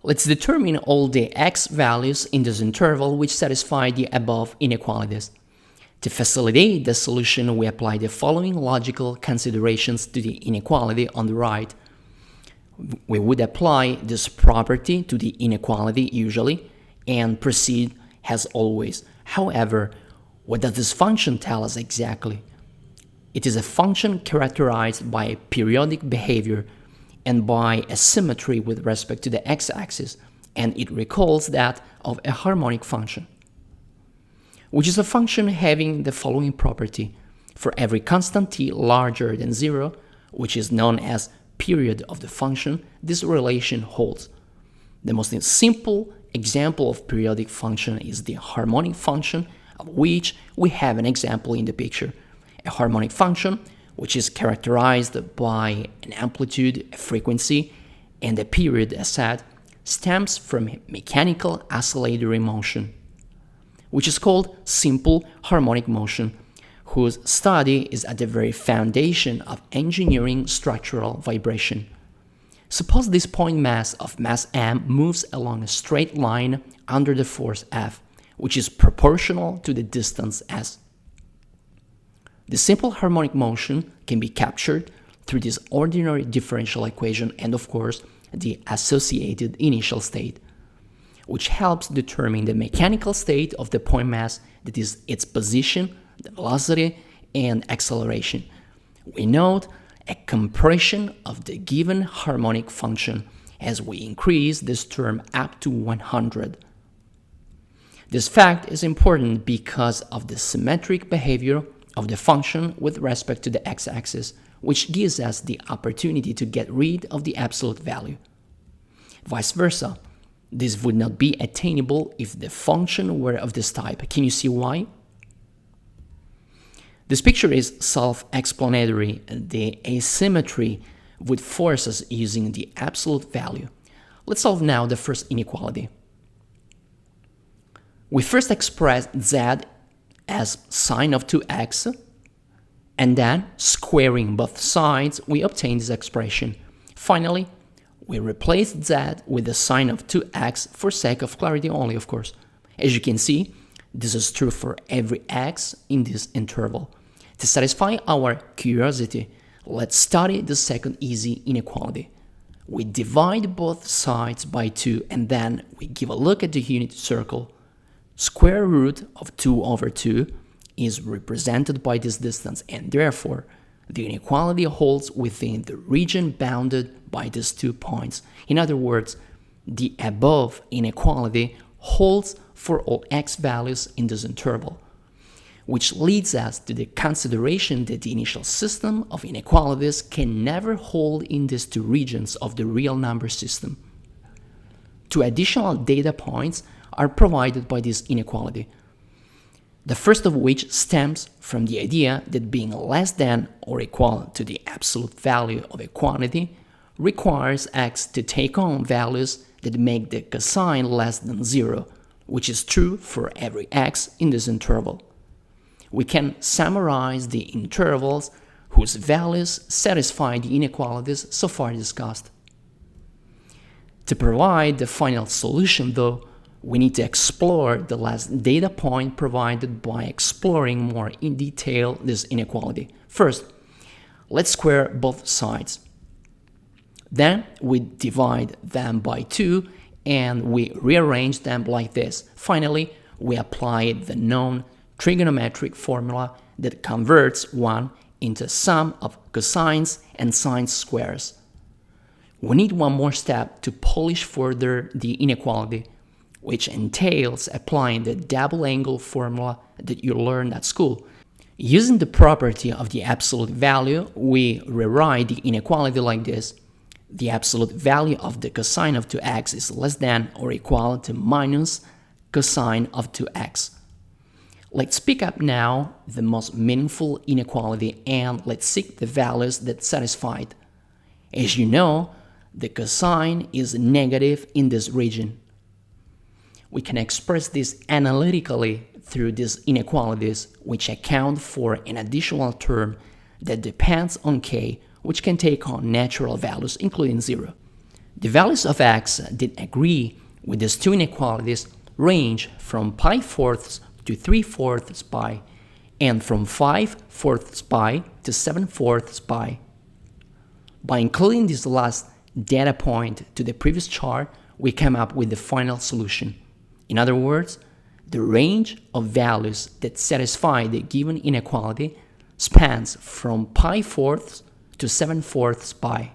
Let's determine all the x values in this interval which satisfy the above inequalities. To facilitate the solution, we apply the following logical considerations to the inequality on the right. We would apply this property to the inequality usually and proceed as always. However, what does this function tell us exactly? It is a function characterized by periodic behavior and by a symmetry with respect to the x-axis, and it recalls that of a harmonic function, which is a function having the following property. For every constant t larger than 0, which is known as period of the function, this relation holds. The most simple example of periodic function is the harmonic function, of which we have an example in the picture. A harmonic function, which is characterized by an amplitude, a frequency, and a period as said, stems from mechanical oscillatory motion, which is called simple harmonic motion, whose study is at the very foundation of engineering structural vibration. Suppose this point mass of mass m moves along a straight line under the force F, which is proportional to the distance s. The simple harmonic motion can be captured through this ordinary differential equation and, of course, the associated initial state, which helps determine the mechanical state of the point mass, that is, its position, the velocity, and acceleration. We note a compression of the given harmonic function as we increase this term up to 100. This fact is important because of the symmetric behavior of the function with respect to the x-axis, which gives us the opportunity to get rid of the absolute value. Vice versa, this would not be attainable if the function were of this type. Can you see why? This picture is self-explanatory. The asymmetry would force us using the absolute value. Let's solve now the first inequality. We first express z as sine of 2x, and then, squaring both sides, we obtain this expression. Finally, we replace z with the sine of 2x for sake of clarity only, of course. As you can see, this is true for every x in this interval. To satisfy our curiosity, let's study the second easy inequality. We divide both sides by 2 and then we give a look at the unit circle. Square root of 2 over 2 is represented by this distance, and therefore the inequality holds within the region bounded by these 2 points. In other words, the above inequality holds for all x values in this interval, which leads us to the consideration that the initial system of inequalities can never hold in these 2 regions of the real number system. 2 additional data points are provided by this inequality. The first of which stems from the idea that being less than or equal to the absolute value of a quantity requires x to take on values that make the cosine less than 0, which is true for every x in this interval. We can summarize the intervals whose values satisfy the inequalities so far discussed. To provide the final solution, though, we need to explore the last data point provided by exploring more in detail this inequality. First, let's square both sides. Then we divide them by 2 and we rearrange them like this. Finally, we apply the known trigonometric formula that converts 1 into a sum of cosines and sines squares. We need one more step to polish further the inequality, which entails applying the double angle formula that you learned at school. Using the property of the absolute value, we rewrite the inequality like this. The absolute value of the cosine of 2x is less than or equal to minus cosine of 2x. Let's pick up now the most meaningful inequality and let's seek the values that satisfy it. As you know, the cosine is negative in this region. We can express this analytically through these inequalities, which account for an additional term that depends on k, which can take on natural values, including 0. The values of x that agree with these two inequalities range from pi-fourths to 3/4 pi, and from 5/4 pi to 7/4 pi. By including this last data point to the previous chart, we come up with the final solution. In other words, the range of values that satisfy the given inequality spans from pi-fourths to 7/4 pi.